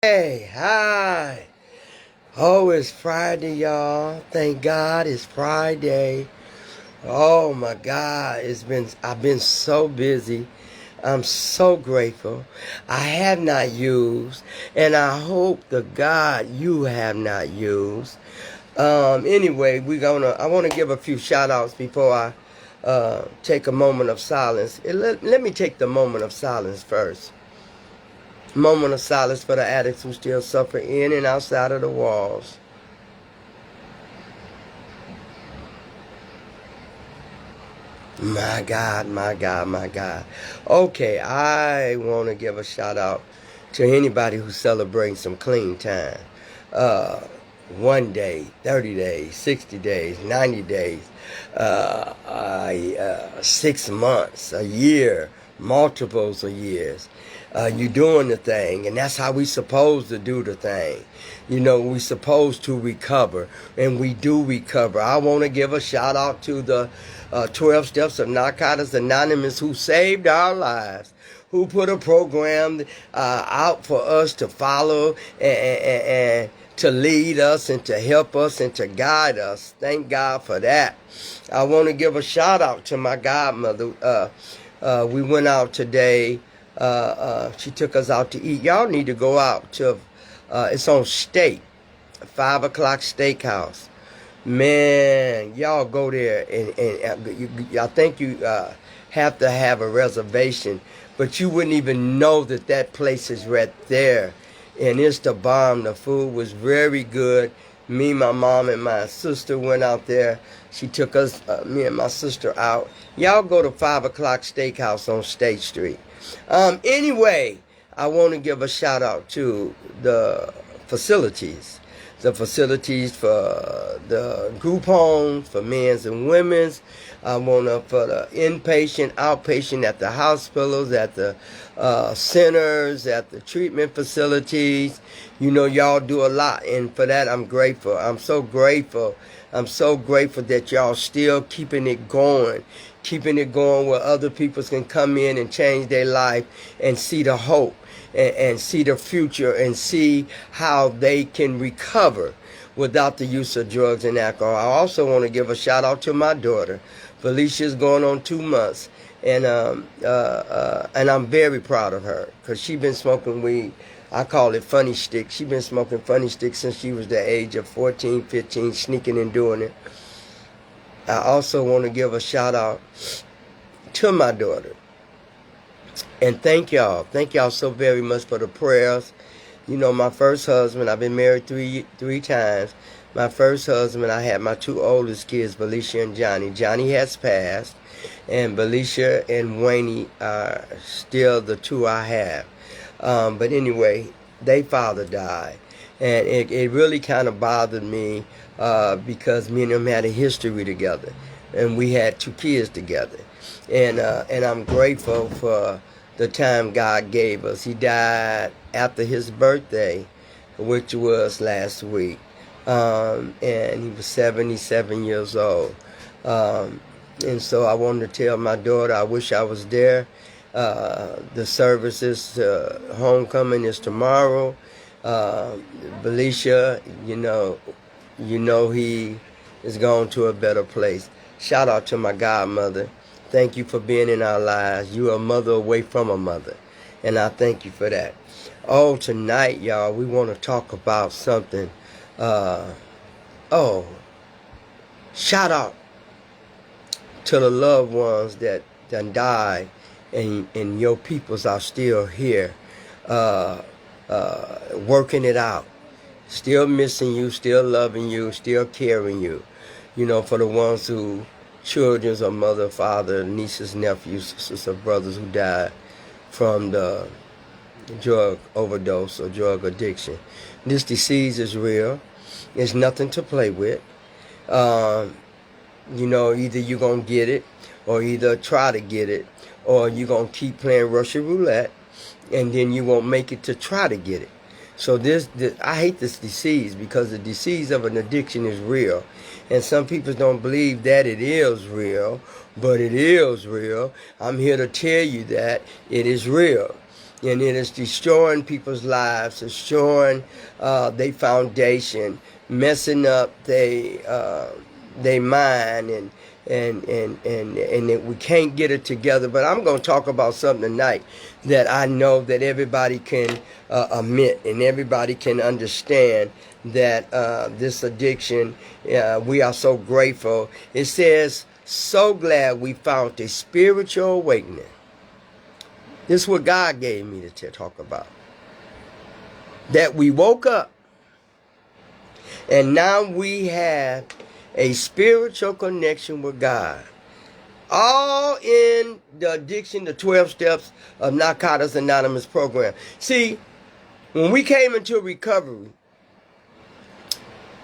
Hey, hi. Oh, it's Friday, y'all. Thank God it's Friday. Oh my God, I've been so busy. I'm so grateful. I have not used, and I hope to God you have not used. Anyway, I want to give a few shout outs before I take a moment of silence. Let me take the moment of silence first. Moment of silence for the addicts who still suffer in and outside of the walls. My God, my God, my God. Okay, I want to give a shout out to anybody who's celebrating some clean time. Uh, 1 day, 30 days, 60 days, 90 days, 6 months, a year, multiples of years. You doing the thing, and that's how we supposed to do the thing. You know, we supposed to recover, and we do recover. I want to give a shout out to the 12 Steps of Narcotics Anonymous who saved our lives, who put a program out for us to follow and to lead us and to help us and to guide us. Thank God for that. I want to give a shout out to my godmother. We went out today. She took us out to eat. Y'all need to go out to, it's on State, 5 o'clock steakhouse. Man, y'all go there and I think you have to have a reservation, but you wouldn't even know that that place is right there. And it's the bomb. The food was very good. Me, my mom, and my sister went out there. She took us, me and my sister out. Y'all go to 5 o'clock steakhouse on State Street. Anyway, I want to give a shout out to the facilities. The facilities for the group homes, for men's and women's. I want to for the inpatient, outpatient at the hospitals, at the centers, at the treatment facilities. You know, y'all do a lot, and for that, I'm grateful. I'm so grateful. I'm so grateful that y'all still keeping it going where other people can come in and change their life and see the hope and see the future and see how they can recover without the use of drugs and alcohol. I also want to give a shout out to my daughter. Felicia's going on 2 months, and I'm very proud of her because she's been smoking weed. I call it funny stick. She's been smoking funny stick since she was the age of 14, 15, sneaking and doing it. I also want to give a shout out to my daughter. And thank y'all. Thank y'all so very much for the prayers. You know, my first husband, I've been married three times. My first husband, I had my two oldest kids, Felicia and Johnny. Johnny has passed, and Felicia and Wayne are still the two I have. But anyway, their father died. And it really kind of bothered me because me and him had a history together. And we had 2 kids together. And I'm grateful for the time God gave us. He died after his birthday, which was last week. And he was 77 years old. And so I wanted to tell my daughter, I wish I was there. The services, homecoming is tomorrow. Felicia, you know he is going to a better place. Shout out to my godmother. Thank you for being in our lives. You are a mother away from a mother, and I thank you for that. Oh, tonight, y'all, we want to talk about something. Shout out to the loved ones that done died, and your peoples are still here, working it out, still missing you, still loving you, still caring you. You know, for the ones who children or mother, father, nieces, nephews, sisters, or brothers who died from the drug overdose or drug addiction. This disease is real. It's nothing to play with. You know, either you're going to get it or either try to get it, or you're going to keep playing Russian roulette and then you won't make it to try to get it. So I hate this disease because the disease of an addiction is real. And some people don't believe that it is real, but it is real. I'm here to tell you that it is real. And it is destroying people's lives, destroying their foundation, messing up their mind, and that we can't get it together. But I'm going to talk about something tonight that I know that everybody can admit and everybody can understand, that this addiction, we are so grateful. It says, so glad we found a spiritual awakening. This is what God gave me to talk about. That we woke up and now we have a spiritual connection with God. All in the addiction, the 12 steps of Narcotics Anonymous program. See, when we came into recovery,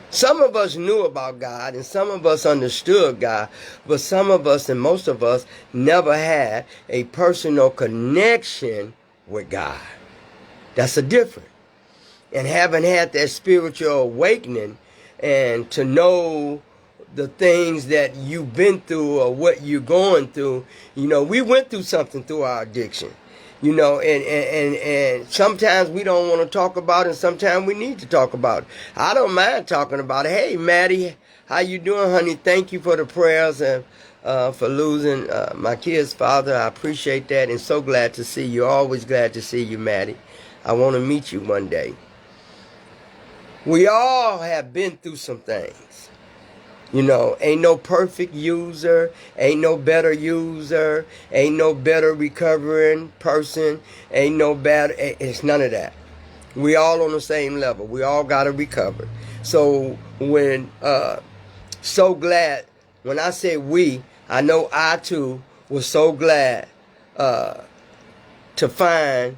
some of us knew about God and some of us understood God, but some of us and most of us never had a personal connection with God. That's a difference. And having had that spiritual awakening and to know the things that you've been through or what you're going through, we went through something through our addiction. And sometimes we don't want to talk about it, and sometimes we need to talk about it. I don't mind talking about it. Hey, Maddie, how you doing, honey? Thank you for the prayers and for losing my kid's father. I appreciate that, and so glad to see you. Always glad to see you, Maddie. I want to meet you one day. We all have been through some things. Ain't no perfect user, ain't no better user, ain't no better recovering person, ain't no better, it's none of that. We all on the same level. We all got to recover. So so glad, when I say we, I know I too was so glad to find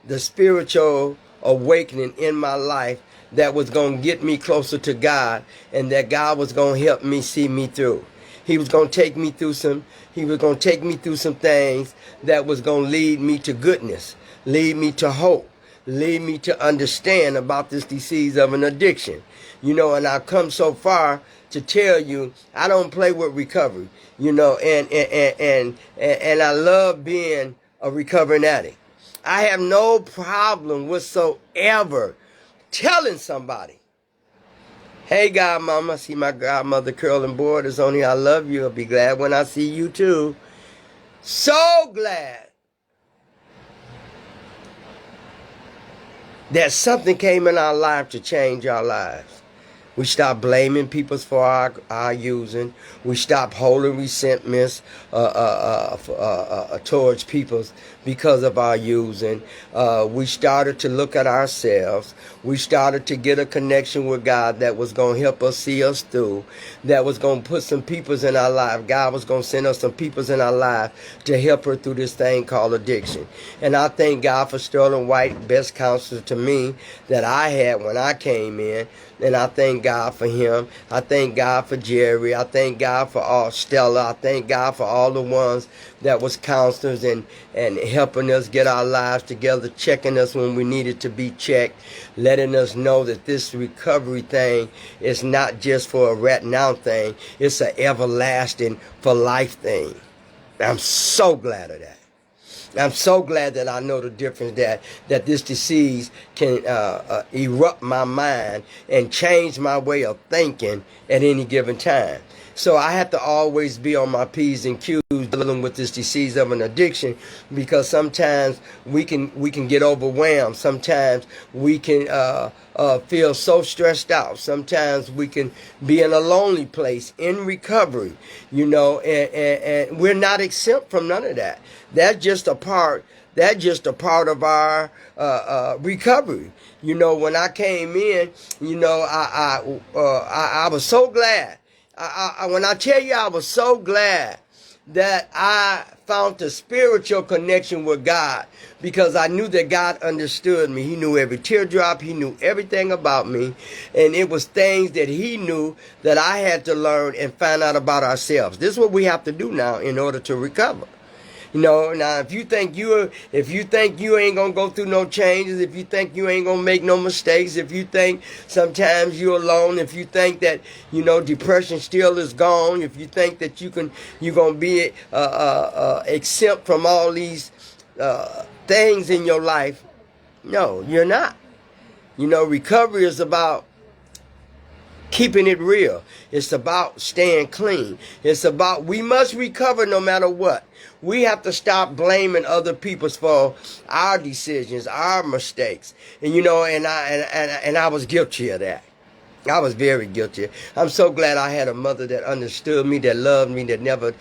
the spiritual awakening in my life that was going to get me closer to God, and that God was going to help me see me through. He was going to take me through some things that was going to lead me to goodness, lead me to hope, lead me to understand about this disease of an addiction. And I've come so far to tell you, I don't play with recovery, and I love being a recovering addict. I have no problem whatsoever telling somebody, hey, godmama, I see my godmother curling borders on here. I love you. I'll be glad when I see you too. So glad that something came in our life to change our lives. We stopped blaming people for our using. We stopped holding resentments towards people because of our using. We started to look at ourselves. We started to get a connection with God that was going to help us see us through, that was going to put some peoples in our life. God was going to send us some peoples in our life to help her through this thing called addiction. And I thank God for Sterling White, best counselor to me that I had when I came in. And I thank God for him. I thank God for Jerry. I thank God for all Stella. I thank God for all the ones that was counselors and helping us get our lives together, checking us when we needed to be checked, letting us know that this recovery thing is not just for a right now thing. It's an everlasting for life thing. I'm so glad of that. I'm so glad that I know the difference that this disease can erupt my mind and change my way of thinking at any given time. So I have to always be on my P's and Q's dealing with this disease of an addiction, because sometimes we can get overwhelmed. Sometimes we can feel so stressed out. Sometimes we can be in a lonely place in recovery, and we're not exempt from none of that. That's just a part of our recovery. When I came in, I was so glad. When I tell you I was so glad that I found a spiritual connection with God, because I knew that God understood me. He knew every teardrop. He knew everything about me. And it was things that he knew that I had to learn and find out about ourselves. This is what we have to do now in order to recover. Now if you think you ain't gonna go through no changes, if you think you ain't gonna make no mistakes, if you think sometimes you're alone, if you think that depression still is gone, if you think that you're gonna be exempt from all these things in your life. No, you're not. You know, recovery is about keeping it real. It's about staying clean. It's about, we must recover no matter what. We have to stop blaming other people for our decisions, our mistakes. And you know, and I was guilty of that. I was very guilty. I'm so glad I had a mother that understood me, that loved me, that never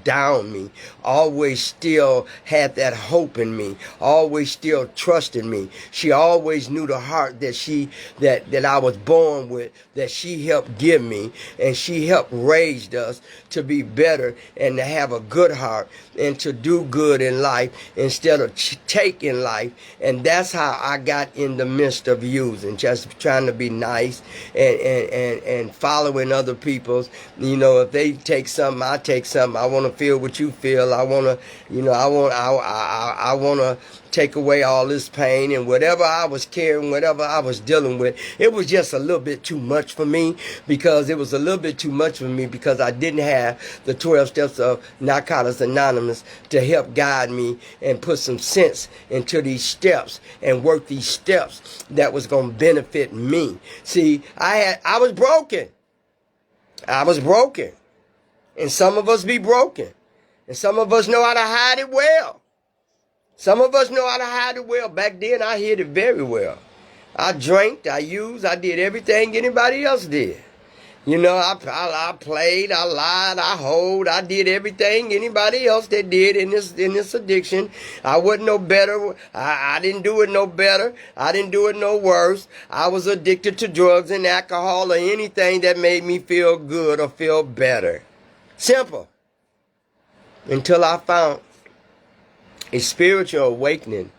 downed me. Always still had that hope in me. Always still trusted me. She always knew the heart that I was born with, that she helped give me, and she helped raise us to be better and to have a good heart and to do good in life instead of taking life. And that's how I got in the midst of using, just trying to be nice and following other people's. You know, if they take something, I take something. I want to feel what you feel. I want to, you know, I want to take away all this pain, and whatever I was carrying, whatever I was dealing with, it was just a little bit too much for me, because it was a little bit too much for me because I didn't have the 12 steps of Narcotics Anonymous to help guide me and put some sense into these steps and work these steps that was going to benefit me. See, I was broken. I was broken. And some of us be broken. And some of us know how to hide it well. Some of us know how to hide it well. Back then, I hid it very well. I drank, I used, I did everything anybody else did. You know, I played, I lied, I hoed, I did everything anybody else that did in this addiction. I wasn't no better. I didn't do it no better. I didn't do it no worse. I was addicted to drugs and alcohol or anything that made me feel good or feel better. Simple. Until I found a spiritual awakening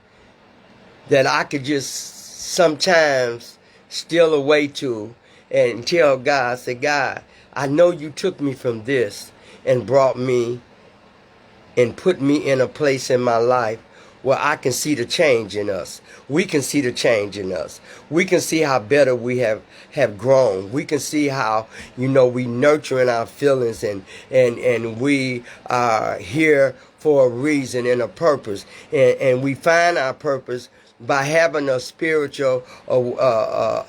that I could just sometimes steal away to and tell God, say, God, I know you took me from this and brought me and put me in a place in my life where I can see the change in us. We can see the change in us. We can see how better we have grown. We can see how, you know, we nurturing our feelings and we are here for a reason and a purpose. And we find our purpose by having a spiritual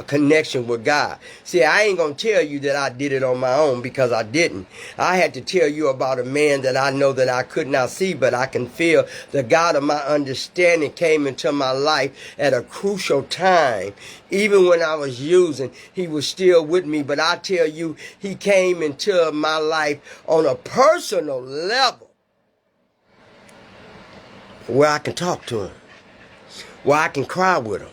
connection with God. See, I ain't going to tell you that I did it on my own, because I didn't. I had to tell you about a man that I know that I could not see, but I can feel. The God of my understanding came into my life at a crucial time. Even when I was using, he was still with me. But I tell you, he came into my life on a personal level where I can talk to him, where I can cry with him,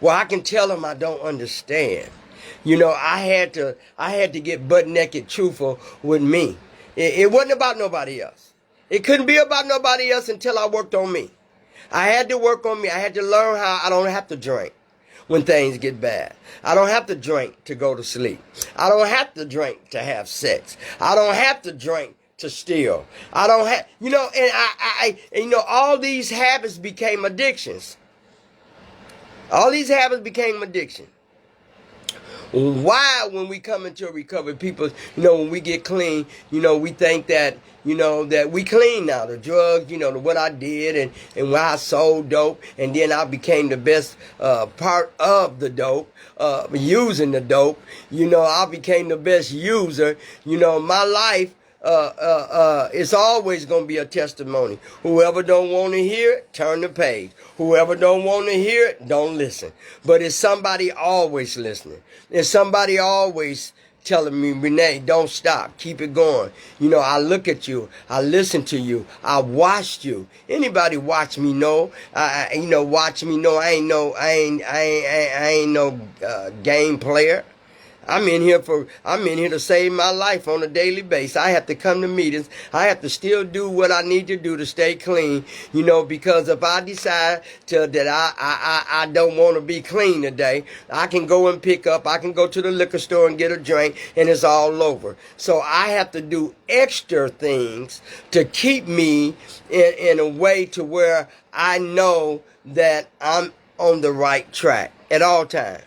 where I can tell him I don't understand. You know, I had to get butt naked truthful with me. It wasn't about nobody else. It couldn't be about nobody else until I worked on me. I had to work on me. I had to learn how I don't have to drink when things get bad. I don't have to drink to go to sleep. I don't have to drink to have sex. I don't have to drink to steal. I don't have, you know, and you know, all these habits became addictions. All these habits became addiction. Why, when we come into recovery, people, you know, when we get clean, you know, we think that, you know, that we clean now. The drugs, you know, what I did and when I sold dope, and then I became the best part of the dope, using the dope. You know, I became the best user. You know, my life, it's always going to be a testimony. Whoever don't want to hear it, turn the page. Whoever don't want to hear it, don't listen. But it's somebody always listening. There's somebody always telling me, Renee, don't stop. Keep it going. You know, I look at you. I listen to you. I watched you. Anybody watch me know? You know, watch me know. I ain't no game player. I'm in here to save my life on a daily basis. I have to come to meetings. I have to still do what I need to do to stay clean, you know, because if I decide that I don't want to be clean today, I can go and pick up, I can go to the liquor store and get a drink, and it's all over. So I have to do extra things to keep me in a way to where I know that I'm on the right track at all times.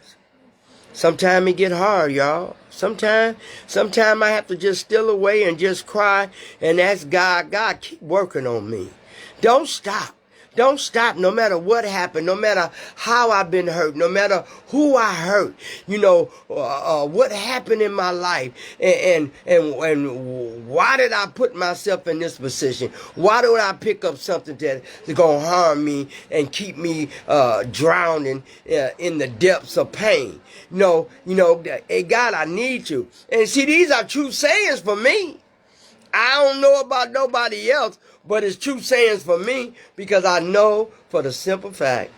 Sometimes it get hard, y'all. Sometimes I have to just steal away and just cry and ask God, God, keep working on me. Don't stop. Don't stop no matter what happened, no matter how I've been hurt, no matter who I hurt, what happened in my life, and why did I put myself in this position? Why did I pick up something that's going to harm me and keep me drowning in the depths of pain? Hey, God, I need you. And see, these are true sayings for me. I don't know about nobody else, but it's true sayings for me because I know for the simple fact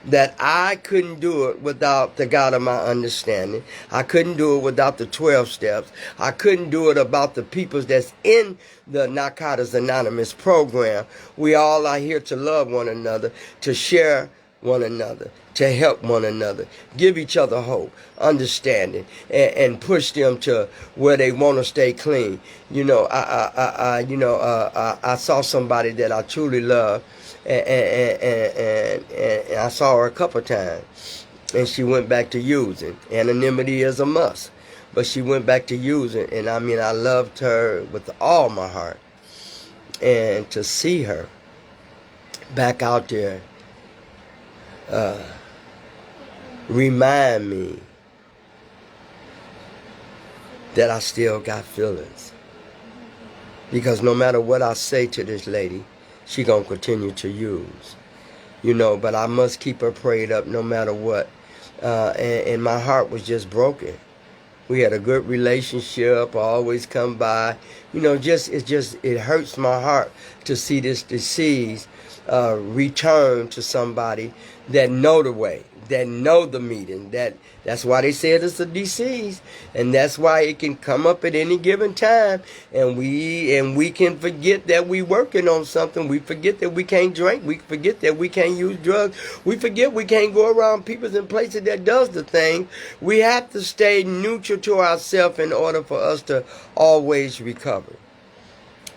that I couldn't do it without the God of my understanding. I couldn't do it without the 12 steps. I couldn't do it about the people that's in the Narcotics Anonymous program. We all are here to love one another, to share one another, to help one another, give each other hope, understanding, and push them to where they want to stay clean. I saw somebody that I truly love, and I saw her a couple of times, and she went back to using. Anonymity is a must, but she went back to using, and I loved her with all my heart, and to see her back out there remind me that I still got feelings. Because no matter what I say to this lady, she gonna continue to use. But I must keep her prayed up no matter what. And my heart was just broken. We had a good relationship, always come by. It hurts my heart to see this disease return to somebody that know the way, that know the meeting. That's why they said it's a disease, and that's why it can come up at any given time. And we can forget that we working on something. We forget that we can't drink. We forget that we can't use drugs. We forget we can't go around people and places that does the thing. We have to stay neutral to ourselves in order for us to always recover.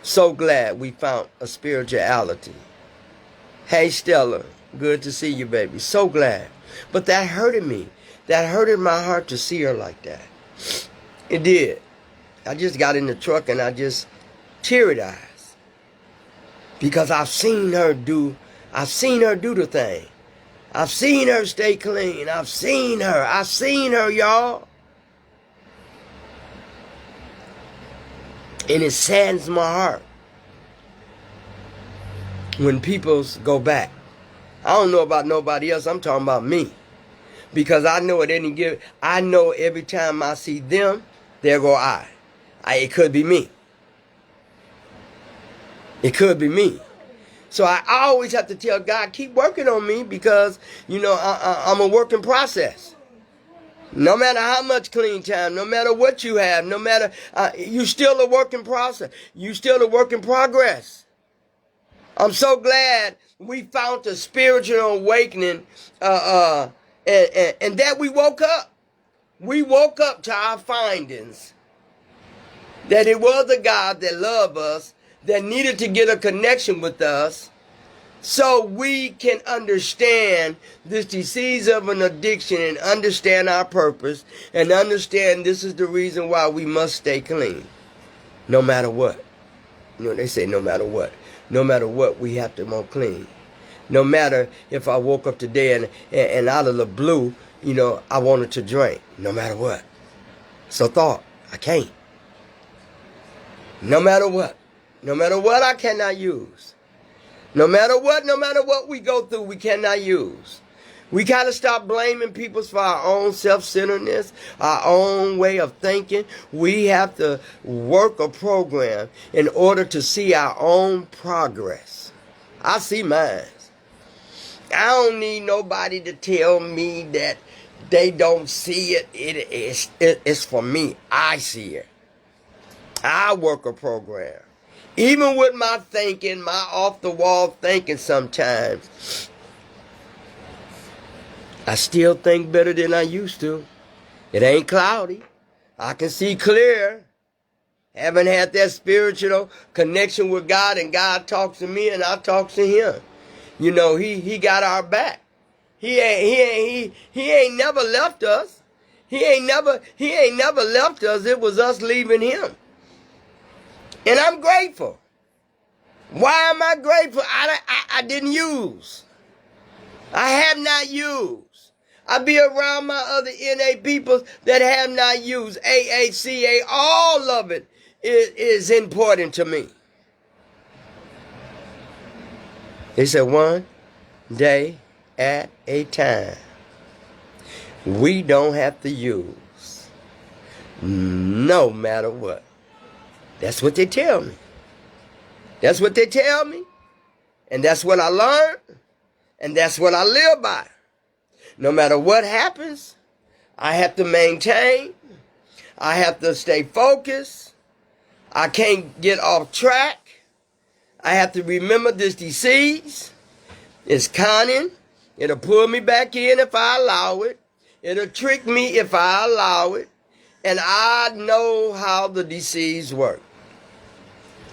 So glad we found a spirituality. Hey, Stella, good to see you, baby. So glad. But that hurted me. That hurted my heart to see her like that. It did. I just got in the truck and I just teary-eyed. Because I've seen her do the thing. I've seen her stay clean. I've seen her, y'all. And it saddens my heart when people go back. I don't know about nobody else. I'm talking about me. Because I know every time I see them, there go I. It could be me. It could be me. So I always have to tell God, keep working on me because, I'm a work in process. No matter how much clean time, no matter what you have, no matter, you still a work in process. You still a work in progress. I'm so glad we found the spiritual awakening, and that we woke up. We woke up to our findings. That it was a God that loved us, that needed to get a connection with us, so we can understand this disease of an addiction and understand our purpose and understand this is the reason why we must stay clean. No matter what. They say no matter what. No matter what, we have to more clean. No matter if I woke up today and out of the blue, I wanted to drink. No matter what. So thought, I can't. No matter what. No matter what, I cannot use. No matter what we go through, we cannot use. We got to stop blaming people for our own self-centeredness, our own way of thinking. We have to work a program in order to see our own progress. I see mine. I don't need nobody to tell me that they don't see it. It's for me. I see it. I work a program. Even with my thinking, my off-the-wall thinking sometimes, I still think better than I used to. It ain't cloudy. I can see clear. Haven't had that spiritual connection with God, and God talks to me and I talk to him. He got our back. He ain't never left us. He ain't never left us. It was us leaving him. And I'm grateful. Why am I grateful? I didn't use. I have not used. I be around my other NA people that have not used. AACA, all of it is important to me. They said one day at a time. We don't have to use no matter what. That's what they tell me. That's what they tell me. And that's what I learned. And that's what I live by. No matter what happens, I have to maintain. I have to stay focused. I can't get off track. I have to remember this disease is cunning. It'll pull me back in if I allow it. It'll trick me if I allow it. And I know how the disease works.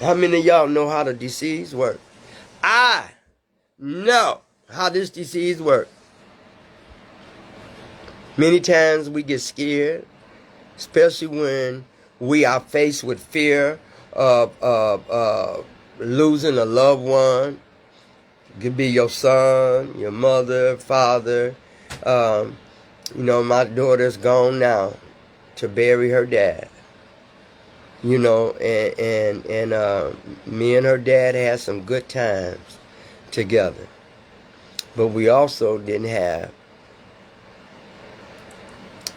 How many of y'all know how the disease works? I know how this disease works. Many times we get scared, especially when we are faced with fear of losing a loved one. It could be your son, your mother, father. My daughter's gone now to bury her dad. And me and her dad had some good times together. But we also didn't have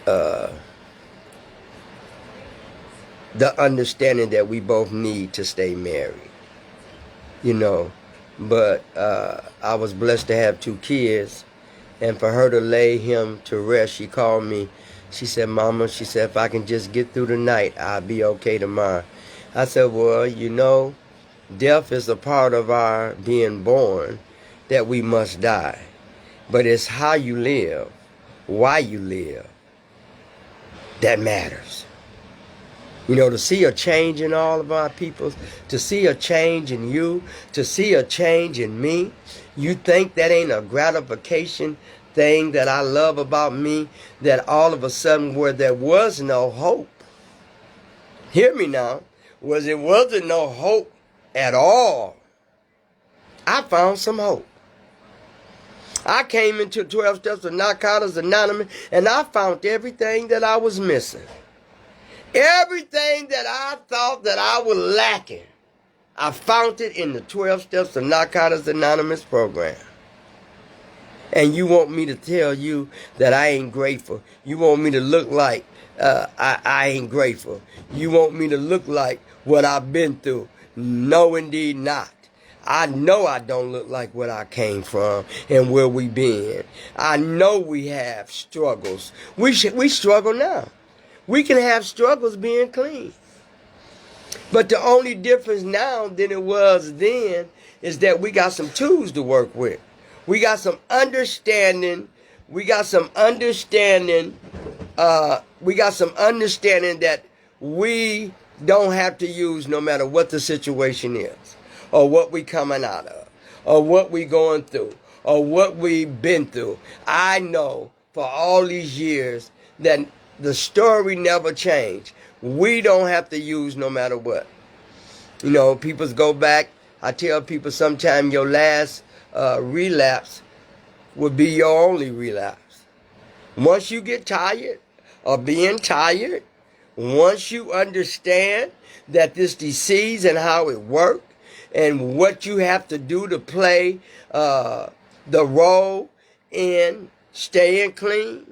the understanding that we both need to stay married. But I was blessed to have 2 kids, and for her to lay him to rest, she called me. She said, Mama, she said, if I can just get through the night, I'll be okay tomorrow. I said, well, death is a part of our being born, that we must die. But it's how you live, why you live, that matters. To see a change in all of our people, to see a change in you, to see a change in me. You think that ain't a gratification thing that I love about me, that all of a sudden where there was no hope, hear me now, it wasn't no hope at all, I found some hope. I came into 12 Steps of Narcotics Anonymous, and I found everything that I was missing. Everything that I thought that I was lacking, I found it in the 12 Steps of Narcotics Anonymous program. And you want me to tell you that I ain't grateful. You want me to look like I ain't grateful. You want me to look like what I've been through. No, indeed not. I know I don't look like what I came from and where we been. I know we have struggles. We struggle now. We can have struggles being clean. But the only difference now than it was then is that we got some tools to work with. We got some understanding. We got some understanding that we don't have to use no matter what the situation is, or what we coming out of, or what we going through, or what we've been through. I know for all these years that the story never changed. We don't have to use no matter what. People go back. I tell people sometimes your last relapse would be your only relapse. Once you get tired of being tired, once you understand that this disease and how it works and what you have to do to play the role in staying clean,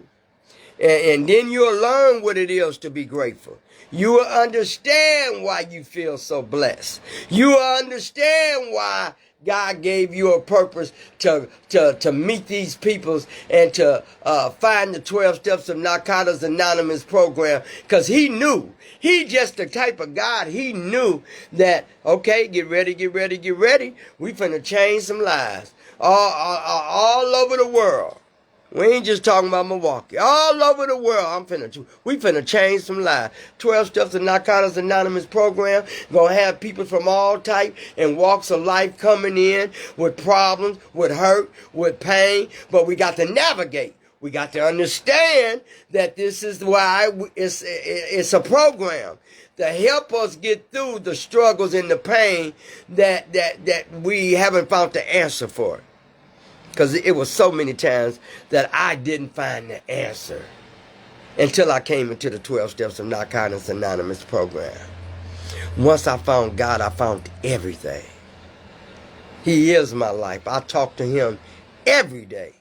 and then you'll learn what it is to be grateful. You will understand why you feel so blessed. You will understand why God gave you a purpose to meet these peoples and to find the 12 Steps of Narcotics Anonymous program. Because he knew. He just the type of God. He knew that, okay, get ready. We finna change some lives. All over the world. We ain't just talking about Milwaukee. All over the world, we finna change some lives. 12 Steps of Narcotics Anonymous program. Gonna have people from all types and walks of life coming in with problems, with hurt, with pain. But we got to navigate. We got to understand that this is why it's a program to help us get through the struggles and the pain that we haven't found the answer for. Because it was so many times that I didn't find the answer until I came into the 12 Steps of Narcotics Anonymous program. Once I found God, I found everything. He is my life. I talk to him every day.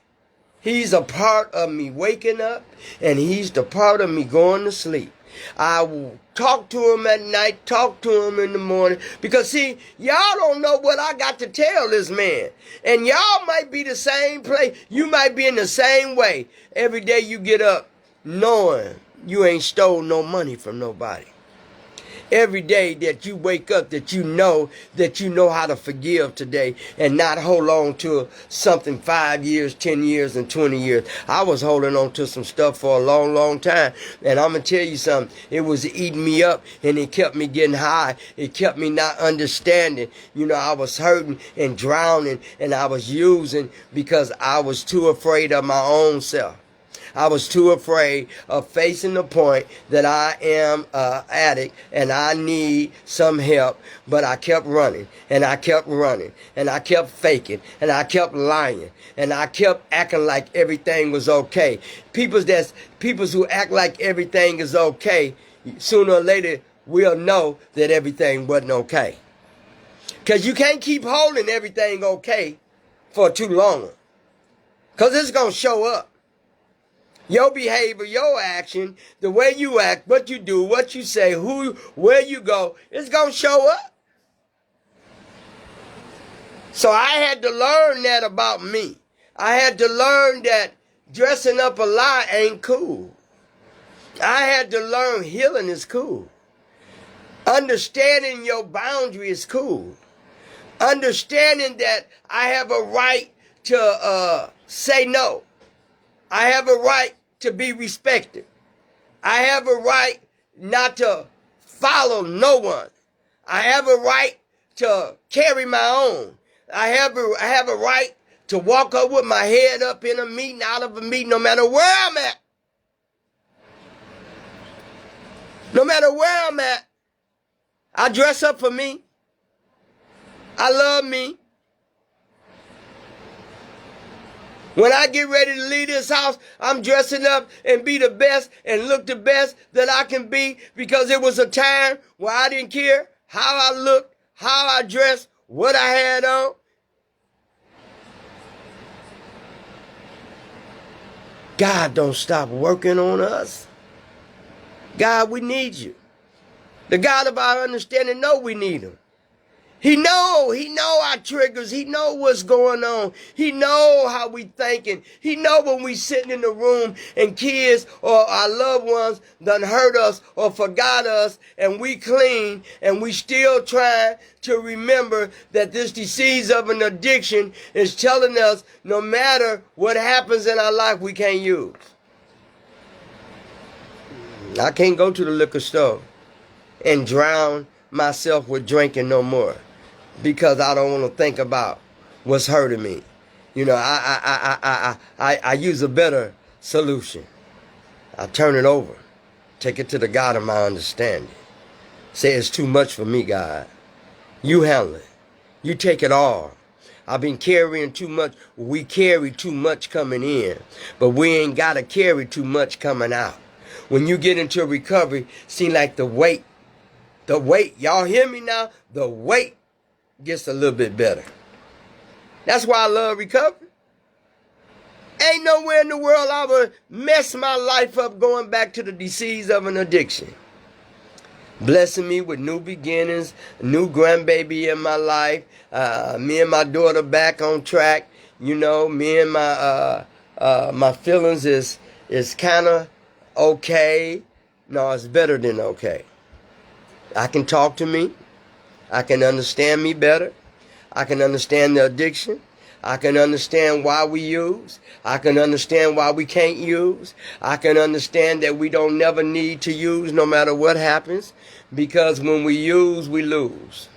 He's a part of me waking up, and he's the part of me going to sleep. I will talk to him at night, talk to him in the morning. Because, see, y'all don't know what I got to tell this man. And y'all might be the same place. You might be in the same way. Every day you get up knowing you ain't stole no money from nobody. Every day that you wake up that you know how to forgive today and not hold on to something 5 years, 10 years, and 20 years. I was holding on to some stuff for a long, long time. And I'm going to tell you something. It was eating me up, and it kept me getting high. It kept me not understanding. You know, I was hurting and drowning, and I was using because I was too afraid of my own self. I was too afraid of facing the point that I am an addict and I need some help. But I kept running and I kept running and I kept faking and I kept lying and I kept acting like everything was okay. People who act like everything is okay, sooner or later we'll know that everything wasn't okay. Because you can't keep holding everything okay for too long. Because it's going to show up. Your behavior, your action, the way you act, what you do, what you say, where you go, it's going to show up. So I had to learn that about me. I had to learn that dressing up a lie ain't cool. I had to learn healing is cool. Understanding your boundary is cool. Understanding that I have a right to say no. I have a right to be respected. I have a right not to follow no one. I have a right to carry my own. I have a right to walk up with my head up in a meeting, out of a meeting, no matter where I'm at. No matter where I'm at, I dress up for me. I love me. When I get ready to leave this house, I'm dressing up and be the best and look the best that I can be, because it was a time where I didn't care how I looked, how I dressed, what I had on. God don't stop working on us. God, we need you. The God of our understanding know we need him. He know our triggers. He know what's going on. He know how we thinking. He know when we sitting in the room and kids or our loved ones done hurt us or forgot us, and we clean and we still trying to remember that this disease of an addiction is telling us no matter what happens in our life, we can't use. I can't go to the liquor store and drown myself with drinking no more, because I don't want to think about what's hurting me. You know, I use a better solution. I turn it over. Take it to the God of my understanding. Say, it's too much for me, God. You handle it. You take it all. I've been carrying too much. We carry too much coming in, but we ain't got to carry too much coming out. When you get into recovery, seem like the weight, y'all hear me now? The weight gets a little bit better. That's why I love recovery. Ain't nowhere in the world I would mess my life up going back to the disease of an addiction. Blessing me with new beginnings, new grandbaby in my life, me and my daughter back on track. You know, me and my feelings is kind of okay. No, it's better than okay. I can talk to me. I can understand me better. I can understand the addiction. I can understand why we use. I can understand why we can't use. I can understand that we don't never need to use no matter what happens, because when we use, we lose.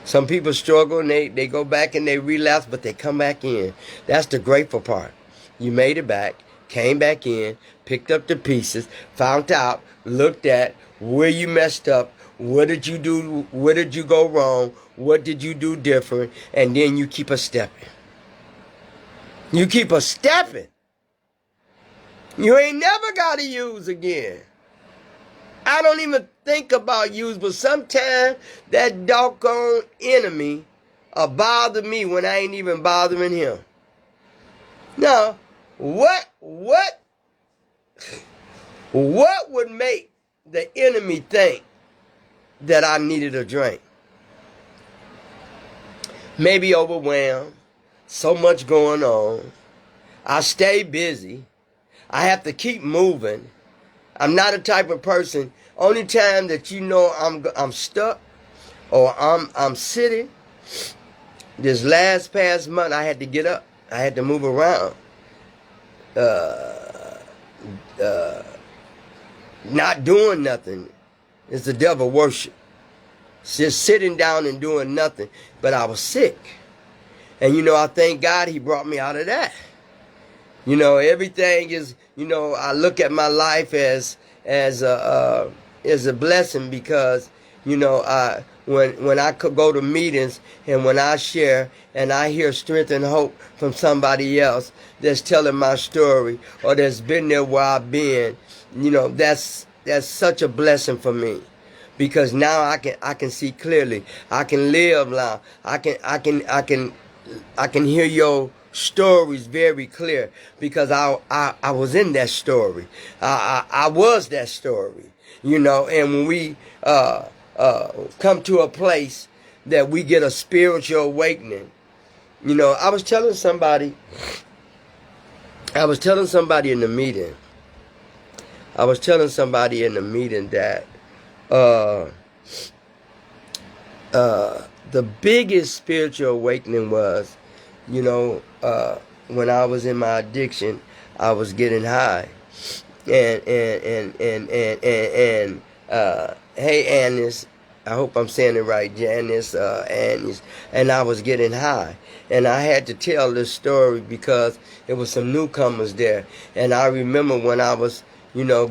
Some people struggle and they go back and they relapse, but they come back in. That's the grateful part. You made it back, came back in, picked up the pieces, found out, looked at where you messed up, what did you do, where did you go wrong, what did you do different, and then you keep a stepping. You keep a stepping. You ain't never got to use again. I don't even think about use, but sometimes that doggone enemy bother me when I ain't even bothering him. Now, what would make the enemy think that I needed a drink? Maybe overwhelmed, so much going on. I stay busy. I have to keep moving. I'm not a type of person. Only time that you know I'm stuck or I'm sitting. This past month, I had to get up. I had to move around. Not doing nothing is the devil worship. Just sitting down and doing nothing. But I was sick. And I thank God he brought me out of that. Everything is, I look at my life as a blessing because, when I could go to meetings and when I share and I hear strength and hope from somebody else that's telling my story or that's been there where I've been, that's such a blessing for me. Because now I can see clearly. I can live now. I can hear your stories very clear because I was in that story. I was that story. And when we come to a place that we get a spiritual awakening. I was telling somebody in the meeting. That the biggest spiritual awakening was, when I was in my addiction, I was getting high. And hey, Annis, I hope I'm saying it right, Janice, Annis, and I was getting high. And I had to tell this story because it was some newcomers there. And I remember when I was,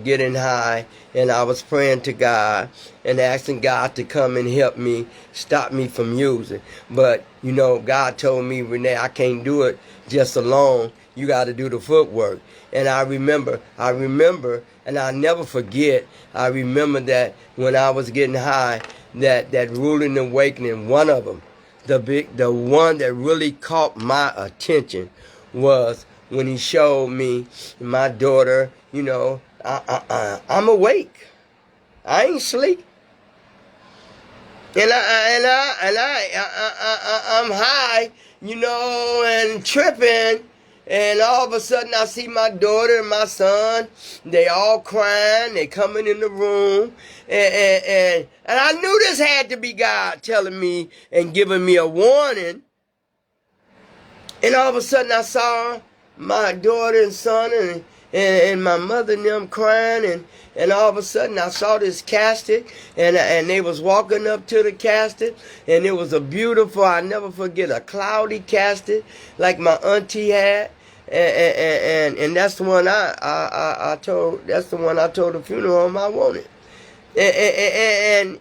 getting high and I was praying to God and asking God to come and help me, stop me from using. But, God told me, Renee, I can't do it just alone. You got to do the footwork. And I remember, and I'll never forget, I remember that when I was getting high, that ruling awakening, one of them, the one that really caught my attention was when he showed me my daughter, I'm awake. I ain't sleep. And I'm high, and tripping. And all of a sudden I see my daughter and my son. They all crying. They coming in the room. And I knew this had to be God telling me and giving me a warning. And all of a sudden I saw my daughter and son and my mother and them crying, and all of a sudden I saw this casket, and they was walking up to the casket, and it was a beautiful, I never forget, a cloudy casket like my auntie had, and that's the one I told the funeral home I wanted. And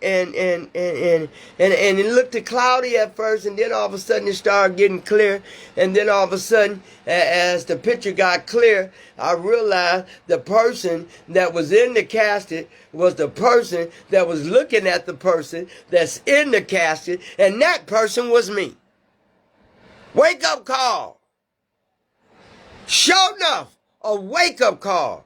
it looked cloudy at first, and then all of a sudden it started getting clear, and then all of a sudden, as the picture got clear, I realized the person that was in the casket was the person that was looking at the person that's in the casket, and that person was me. Wake up call. Sure enough, a wake up call.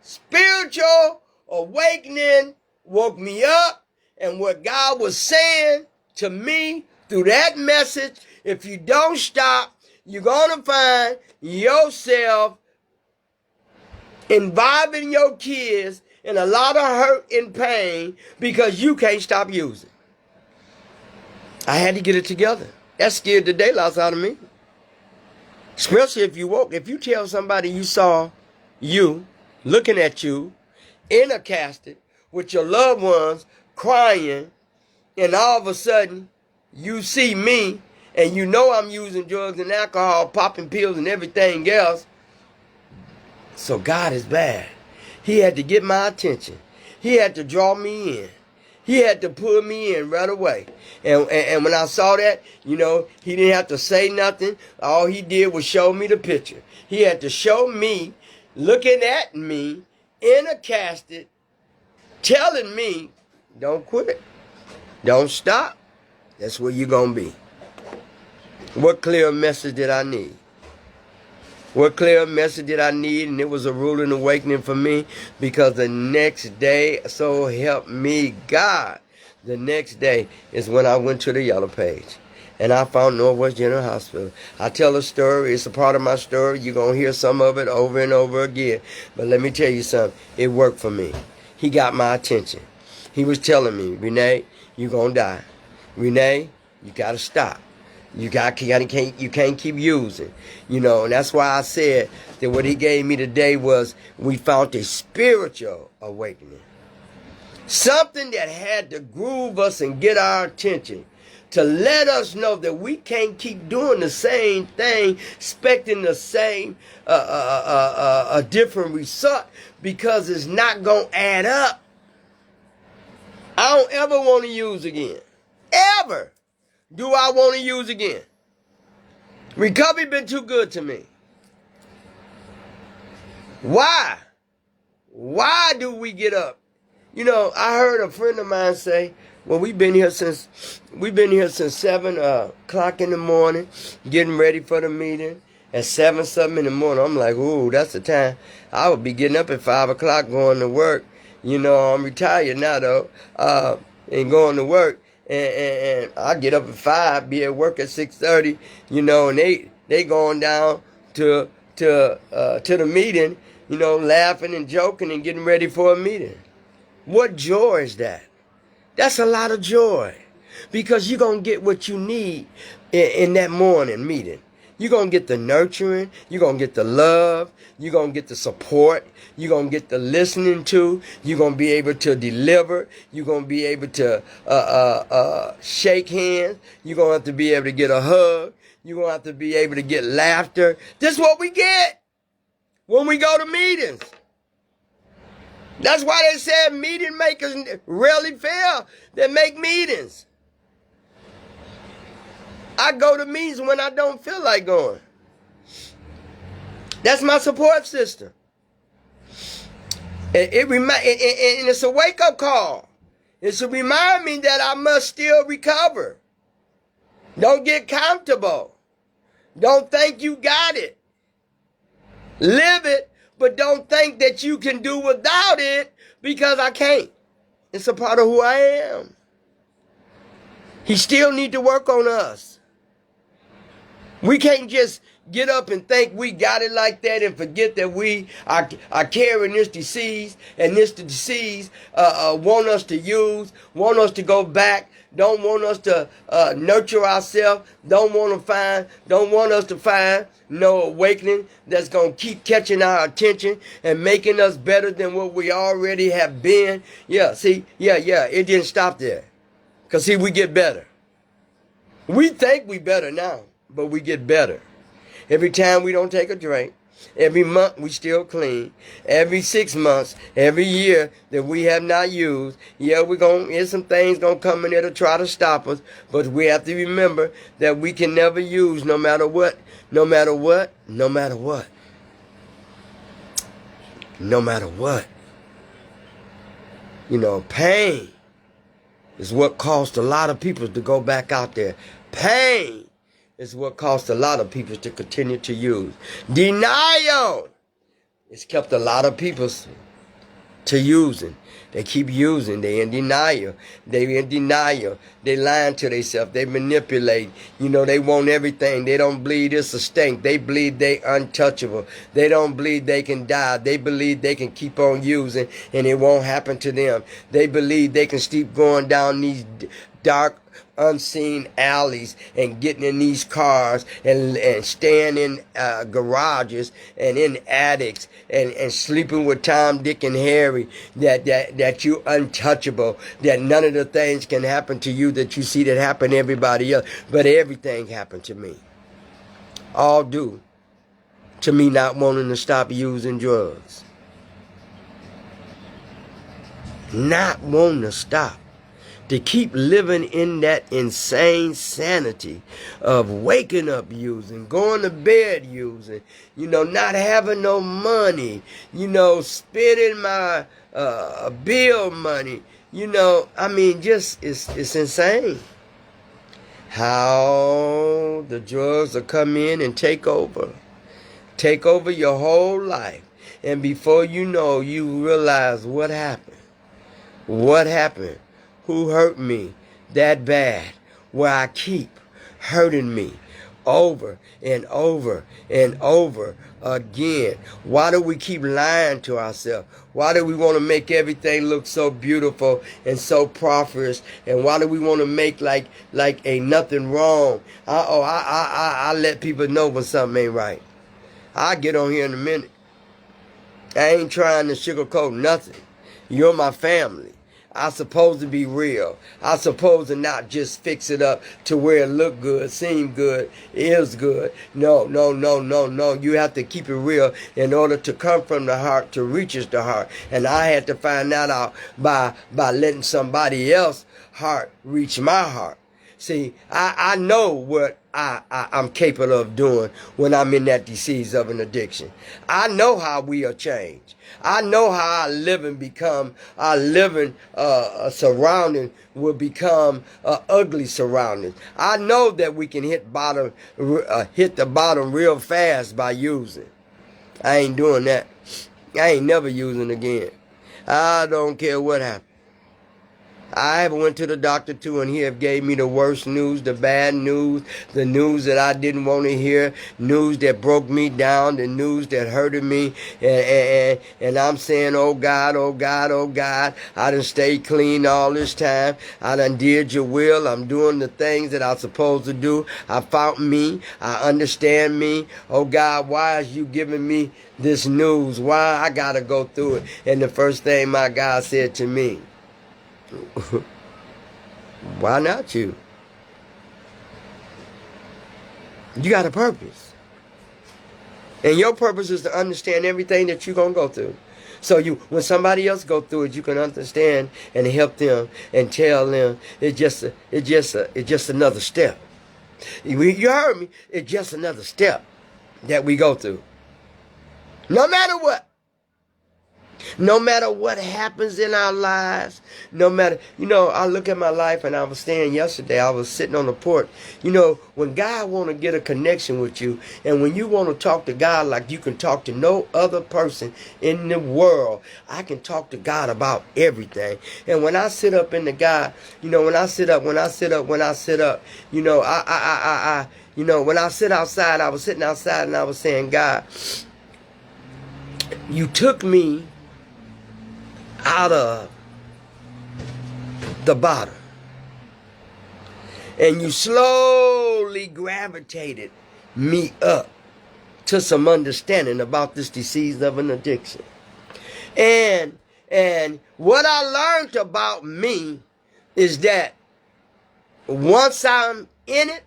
Spiritual awakening woke me up, and what God was saying to me through that message, if you don't stop, you're going to find yourself involving your kids in a lot of hurt and pain because you can't stop using. I had to get it together. That scared the daylights out of me. Especially if you woke. If you tell somebody you saw you looking at you in a casket with your loved ones crying, and all of a sudden you see me and I'm using drugs and alcohol, popping pills and everything else, So God is bad. He had to get my attention. He had to draw me in. He had to pull me in right away. And when I saw that, he didn't have to say nothing. All he did was show me the picture. He had to show me, looking at me in a casket, telling me, don't quit. Don't stop. That's where you're going to be. What clear message did I need? What clear message did I need? And it was a ruling awakening for me, because the next day, so help me God, the next day is when I went to the Yellow Page. And I found Northwest General Hospital. I tell a story. It's a part of my story. You're going to hear some of it over and over again. But let me tell you something. It worked for me. He got my attention. He was telling me, Renee, you're going to die. Renee, you got to stop. You can't keep using, and that's why I said that what he gave me today was, we found a spiritual awakening. Something that had to groove us and get our attention, to let us know that we can't keep doing the same thing, expecting the same, a different result, because it's not going to add up. I don't ever want to use again. Ever. Do I want to use again? Recovery been too good to me. Why? Why do we get up? I heard a friend of mine say, well, we've been here since 7 o'clock in the morning, getting ready for the meeting. At 7 something in the morning, I'm like, ooh, that's the time. I would be getting up at 5 o'clock going to work. I'm retired now though, and going to work. And I get up at 5, be at work at 6:30, and they going down to the meeting, laughing and joking and getting ready for a meeting. What joy is that? That's a lot of joy, because you're going to get what you need in that morning meeting. You're going to get the nurturing. You're going to get the love. You're going to get the support. You're going to get the listening to. You're going to be able to deliver. You're going to be able to shake hands. You're going to have to be able to get a hug. You're going to have to be able to get laughter. This is what we get when we go to meetings. That's why they said meeting makers rarely fail. They make meetings. I go to meetings when I don't feel like going. That's my support system. And it's a wake-up call. It's to remind me that I must still recover. Don't get comfortable. Don't think you got it. Live it, but don't think that you can do without it, because I can't. It's a part of who I am. He still need to work on us. We can't just get up and think we got it like that and forget that we are carrying this disease, and this disease want us to use, want us to go back, don't want us to nurture ourselves, don't want us to find no awakening that's going to keep catching our attention and making us better than what we already have been. Yeah, it didn't stop there. Because we get better. We think we better now, but we get better. Every time we don't take a drink, every month we still clean, every 6 months, every year that we have not used, there's some things gonna come in there to try to stop us, but we have to remember that we can never use no matter what. Pain is what caused a lot of people to go back out there. Pain is what caused a lot of people to continue to use. Denial has kept a lot of people to using. They keep using. They in denial. They lying to themselves. They manipulate. They want everything. They don't believe it's a stink. They believe they untouchable. They don't believe they can die. They believe they can keep on using and it won't happen to them. They believe they can keep going down these dark, unseen alleys and getting in these cars and staying in garages and in attics and sleeping with Tom, Dick, and Harry, that you're untouchable, that none of the things can happen to you that you see that happen to everybody else, but everything happened to me. All due to me not wanting to stop using drugs. Not wanting to stop. To keep living in that insane sanity of waking up using, going to bed using, not having no money, spending my bill money, just it's insane how the drugs will come in and take over your whole life. And before you know, you realize what happened. Who hurt me that bad, where I keep hurting me over and over and over again? Why do we keep lying to ourselves? Why do we want to make everything look so beautiful and so prosperous? And why do we want to make like ain't nothing wrong? I let people know when something ain't right. I'll get on here in a minute. I ain't trying to sugarcoat nothing. You're my family. I'm supposed to be real. I'm supposed to not just fix it up to where it look good, seem good, is good. No. You have to keep it real in order to come from the heart to reaches the heart. And I had to find that out by letting somebody else's heart reach my heart. See, I know what I'm capable of doing when I'm in that disease of an addiction. I know how we are changed. I know how our living surrounding will become ugly surroundings. I know that we can hit the bottom real fast by using. I ain't doing that. I ain't never using again. I don't care what happens. I have went to the doctor too, and he have gave me the worst news, the bad news, the news that I didn't want to hear, news that broke me down, the news that hurted me, and I'm saying, oh God, oh God, oh God, I done stayed clean all this time. I done did your will. I'm doing the things that I'm supposed to do. I found me. I understand me. Oh God, why is you giving me this news? Why I gotta go through it? And the first thing my God said to me, why not you? You got a purpose. And your purpose is to understand everything that you're going to go through. So when somebody else go through it, you can understand and help them and tell them it's just another step. You heard me. It's just another step that we go through. No matter what. No matter what happens in our lives, no matter, I look at my life, and I was saying yesterday, I was sitting on the porch. When God want to get a connection with you, and when you want to talk to God like you can talk to no other person in the world, I can talk to God about everything. And when I sit up in the God, when I sit up, when I sit outside, I was sitting outside and I was saying, God, you took me out of the bottom, and you slowly gravitated me up to some understanding about this disease of an addiction. And what I learned about me is that once I'm in it,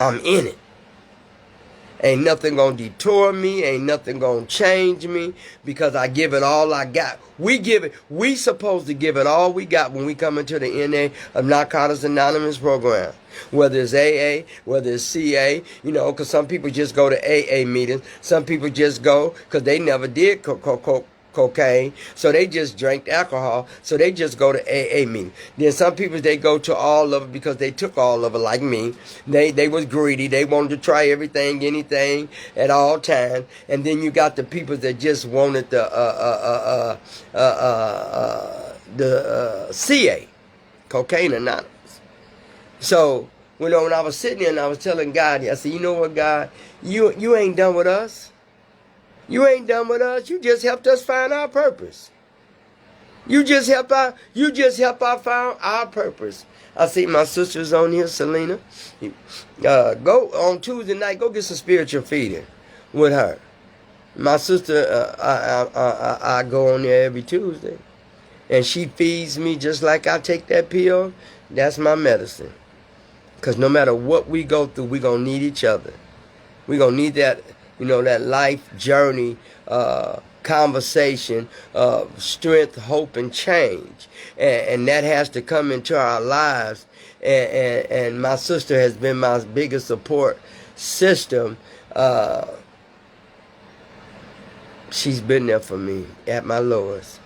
I'm in it. Ain't nothing gonna detour me. Ain't nothing gonna change me, because I give it all I got. We supposed to give it all we got when we come into the NA of Narcotics Anonymous program. Whether it's AA, whether it's CA, because some people just go to AA meetings. Some people just go because they never did cocaine, so they just drank alcohol, so they just go to AA meeting. Then some people, they go to all of it because they took all of it, like me. They was greedy. They wanted to try everything, anything, at all times. And then you got the people that just wanted the CA, Cocaine Anonymous. So when I was sitting there and I was telling God, I said, you know what, God, you ain't done with us. You ain't done with us. You just helped us find our purpose. You just helped us find our purpose. I see my sisters on here, Selena. Go on Tuesday night. Go get some spiritual feeding with her. My sister, I go on there every Tuesday, and she feeds me just like I take that pill. That's my medicine. Because no matter what we go through, we're going to need each other. We're going to need that life journey conversation of strength, hope, and change. And that has to come into our lives. And my sister has been my biggest support system. She's been there for me at my lowest.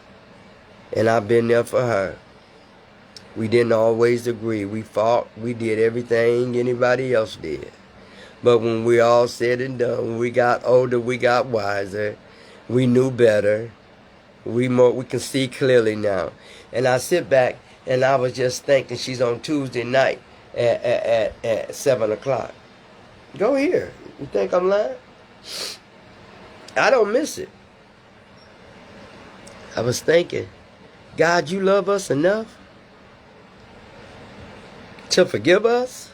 And I've been there for her. We didn't always agree. We fought. We did everything anybody else did. But when we all said and done, when we got older, we got wiser. We knew better. We can see clearly now. And I sit back and I was just thinking she's on Tuesday night at 7 o'clock. Go here. You think I'm lying? I don't miss it. I was thinking, God, you love us enough to forgive us?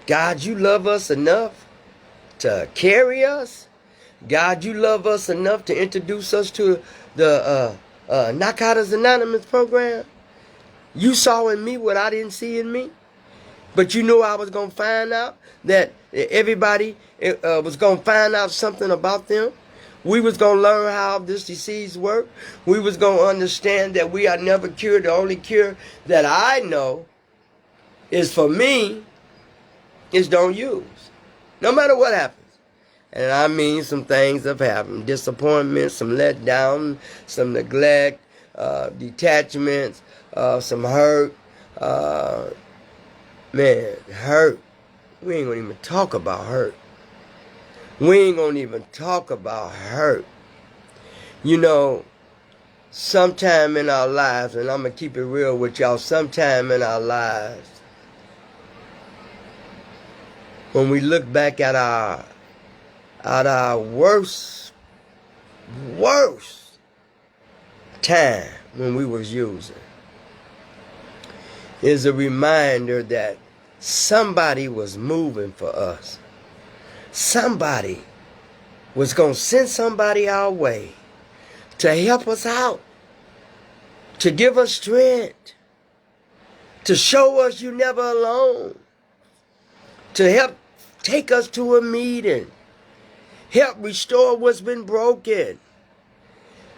God, you love us enough to carry us? God, you love us enough to introduce us to the Narcotics Anonymous program? You saw in me what I didn't see in me? But you knew I was going to find out that everybody was going to find out something about them. We was going to learn how this disease works. We was going to understand that we are never cured. The only cure that I know is for me is don't use. No matter what happens. And I mean some things have happened. Disappointment, some letdown, some neglect, detachments, some hurt. Man, hurt. We ain't going to even talk about hurt. We ain't going to even talk about hurt. Sometime in our lives, and I'm going to keep it real with y'all, sometime in our lives, when we look back at our worst time when we was using, is a reminder that somebody was moving for us. Somebody was going to send somebody our way to help us out, to give us strength, to show us you're never alone, to help take us to a meeting, help restore what's been broken,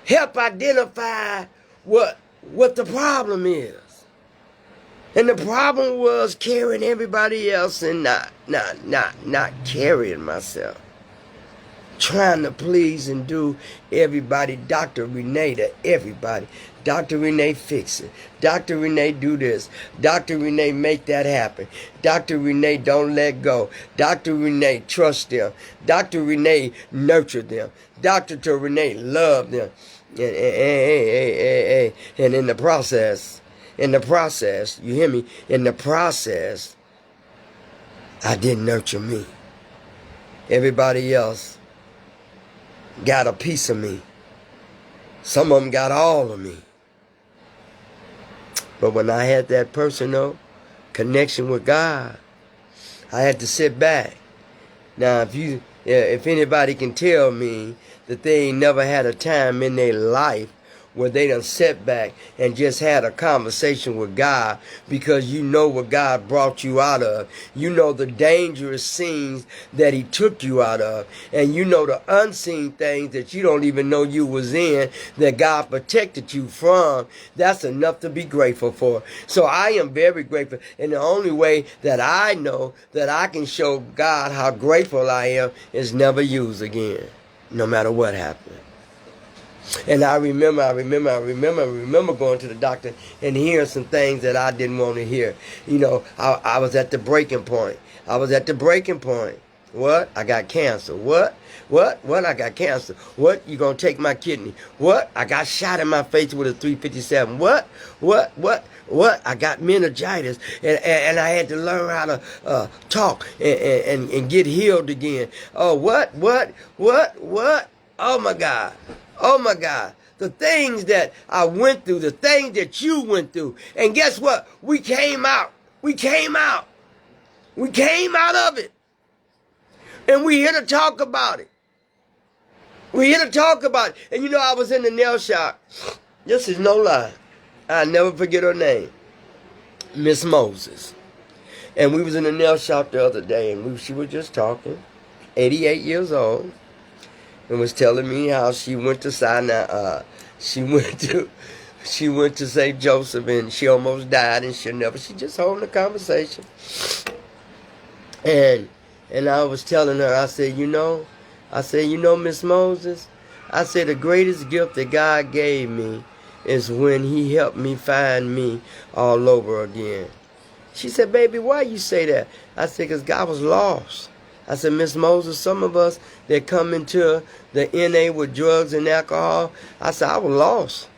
help identify what the problem is. And the problem was carrying everybody else and not carrying myself. Trying to please and do everybody. Dr. Renee to everybody. Dr. Renee fix it. Dr. Renee do this. Dr. Renee make that happen. Dr. Renee don't let go. Dr. Renee trust them. Dr. Renee nurture them. Dr. Renee love them. And in the process, you hear me? In the process, I didn't nurture me. Everybody else got a piece of me. Some of them got all of me. But when I had that personal connection with God, I had to sit back. Now, if anybody can tell me that they ain't never had a time in their life where they done sat back and just had a conversation with God, because you know what God brought you out of. You know the dangerous scenes that he took you out of. And you know the unseen things that you don't even know you was in, that God protected you from. That's enough to be grateful for. So I am very grateful. And the only way that I know that I can show God how grateful I am is never use again, no matter what happened. And I remember going to the doctor and hearing some things that I didn't want to hear. I was at the breaking point. What? I got cancer. What? I got cancer. What? You gonna take my kidney? What? I got shot in my face with a 357. What? I got meningitis, and I had to learn how to talk and get healed again. Oh, what? Oh my God. The things that I went through, the things that you went through. And guess what? We came out. We came out of it. And we're here to talk about it. And I was in the nail shop. This is no lie. I'll never forget her name. Miss Moses. And we was in the nail shop the other day, and she was just talking. 88 years old, and was telling me how she went to Sinai. She went to St. Joseph, and she almost died, and she just holding a conversation. And I was telling her, I said, Miss Moses, I said, the greatest gift that God gave me is when he helped me find me all over again. She said, baby, why you say that? I said, because God was lost. I said, Miss Moses, some of us that come into the NA with drugs and alcohol, I said, I was lost.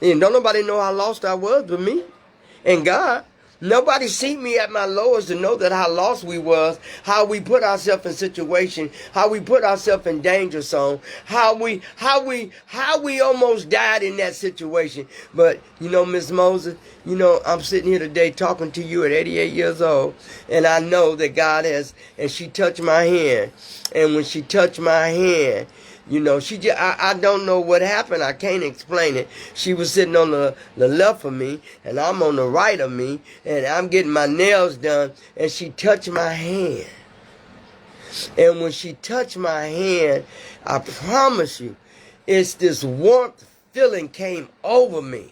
And don't nobody know how lost I was but me and God. Nobody see me at my lowest to know that how lost we was, how we put ourselves in situation, how we put ourselves in danger zone, how we almost died in that situation. But Miss Moses, I'm sitting here today talking to you at 88 years old, and I know that God has, and she touched my hand, and when she touched my hand, I don't know what happened. I can't explain it. She was sitting on the left of me, and I'm on the right of me, and I'm getting my nails done, and she touched my hand. And when she touched my hand, I promise you, it's this warmth feeling came over me.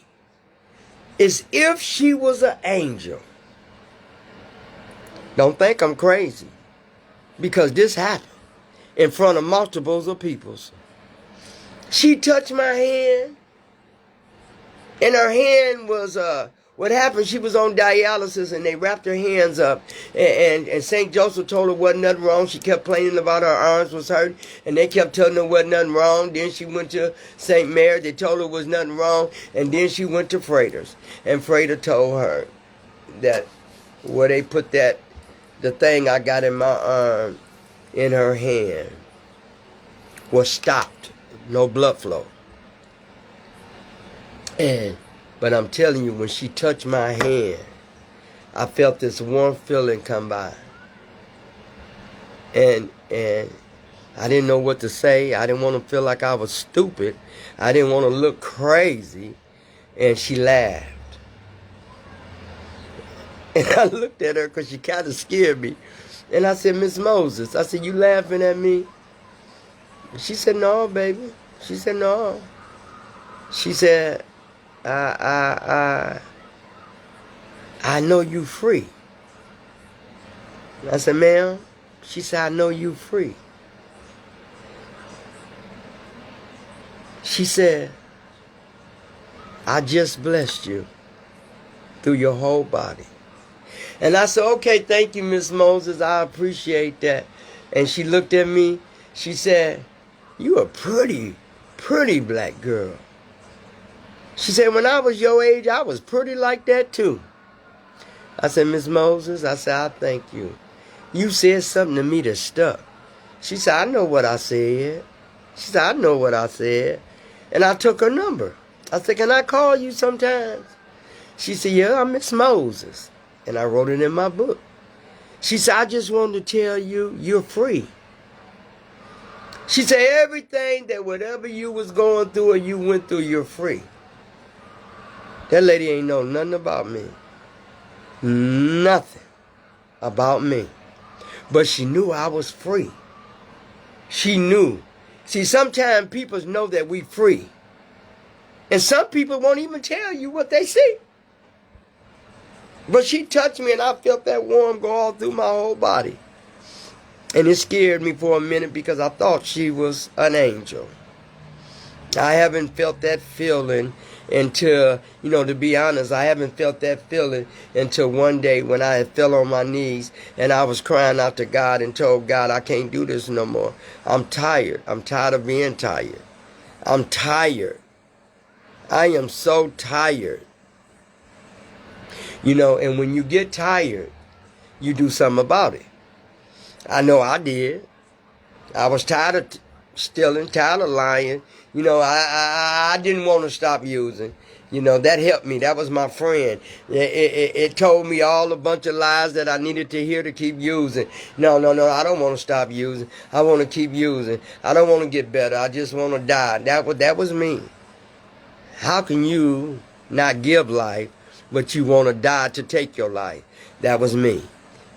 It's if she was an angel. Don't think I'm crazy, because this happened in front of multiples of peoples. She touched my hand, and her hand was, what happened, she was on dialysis, and they wrapped her hands up, and St. Joseph told her wasn't nothing wrong. She kept complaining about her arms was hurt, and they kept telling her wasn't nothing wrong. Then she went to St. Mary, they told her was nothing wrong, and then she went to Freitas, and Freitas told her that where they put the thing I got in my arm, in her hand, was stopped. No blood flow. But I'm telling you, when she touched my hand, I felt this warm feeling come by. And I didn't know what to say. I didn't want to feel like I was stupid. I didn't want to look crazy. And she laughed. And I looked at her because she kind of scared me. And I said, Miss Moses, I said, you laughing at me? She said, no, baby. She said, no. She said, I know you free. I said, ma'am. She said, I know you free. She said, I just blessed you through your whole body. And I said, okay, thank you, Miss Moses. I appreciate that. And she looked at me. She said, you a pretty black girl. She said, when I was your age, I was pretty like that too. I said, Miss Moses, I said, I thank you. You said something to me that stuck. She said, I know what I said. She said, I know what I said. And I took her number. I said, can I call you sometimes? She said, yeah, I'm Miss Moses. And I wrote it in my book. She said, I just wanted to tell you, you're free. She said, everything that whatever you was going through or you went through, you're free. That lady ain't know nothing about me. Nothing about me. But she knew I was free. She knew. See, sometimes people know that we free. And some people won't even tell you what they see. But she touched me and I felt that warmth go all through my whole body. And it scared me for a minute because I thought she was an angel. I haven't felt that feeling until, to be honest, I haven't felt that feeling until one day when I had fell on my knees and I was crying out to God and told God, I can't do this no more. I'm tired. I'm tired of being tired. I'm tired. I am so tired. And when you get tired, you do something about it. I know I did. I was tired of stealing, tired of lying. I didn't want to stop using. That helped me. That was my friend. It told me all a bunch of lies that I needed to hear to keep using. No, I don't want to stop using. I want to keep using. I don't want to get better. I just want to die. That was me. How can you not give life, but you want to die to take your life? That was me.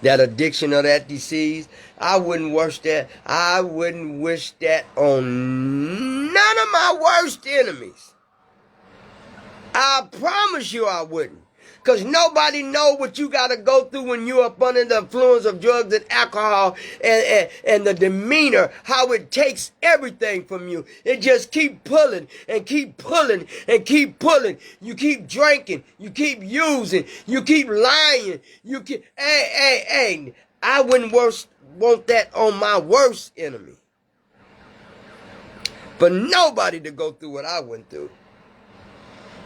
that addiction or that disease, I wouldn't wish that. I wouldn't wish that on none of my worst enemies. I promise you I wouldn't. Because nobody know what you got to go through when you're up under the influence of drugs and alcohol and the demeanor, how it takes everything from you. It just keep pulling and keep pulling and keep pulling. You keep drinking. You keep using. You keep lying. Hey. I wouldn't want that on my worst enemy. But nobody to go through what I went through.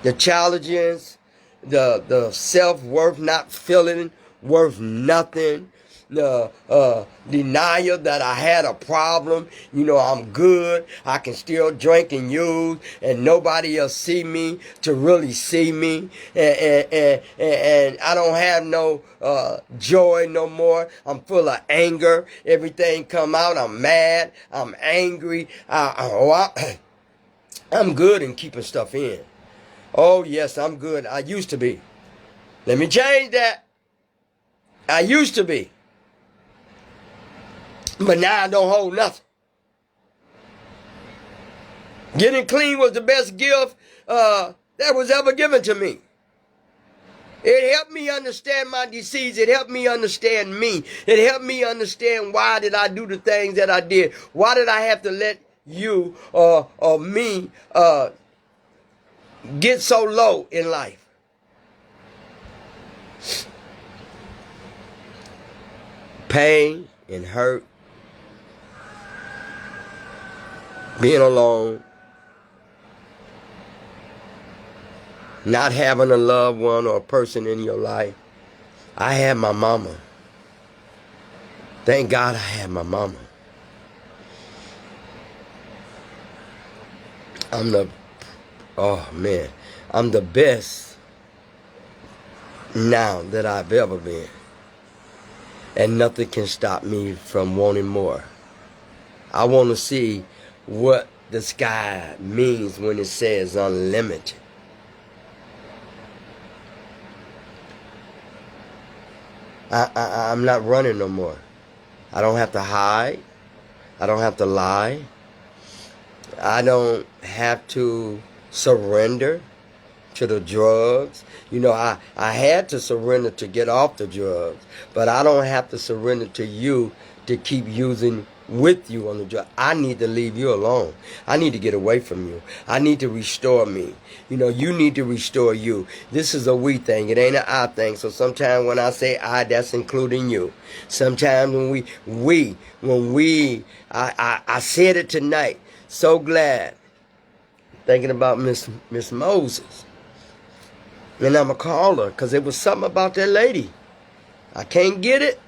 The challenges, the self-worth not feeling worth nothing, the denial that I had a problem, I'm good, I can still drink and use, and nobody else see me to really see me, and I don't have no joy no more. I'm full of anger. Everything come out. I'm mad. I'm angry. I'm good in keeping stuff in. Oh, yes, I'm good. I used to be. Let me change that. I used to be. But now I don't hold nothing. Getting clean was the best gift that was ever given to me. It helped me understand my disease. It helped me understand me. It helped me understand why did I do the things that I did. Why did I have to let you or me get so low in life? Pain and hurt, being alone, not having a loved one or a person in your life. I had my mama. Thank God I had my mama. I'm the best now that I've ever been. And nothing can stop me from wanting more. I want to see what the sky means when it says unlimited. I'm not running no more. I don't have to hide. I don't have to lie. I don't have to surrender to the drugs. I had to surrender to get off the drugs, but I don't have to surrender to you to keep using with you on the drug. I need to leave you alone. I need to get away from you. I need to restore me. You need to restore you. This is a we thing. It ain't an I thing. So sometimes when I say I, that's including you. Sometimes when I said it tonight. So glad. Thinking about Miss Moses. And I'm going to call her because there was something about that lady. I can't get it.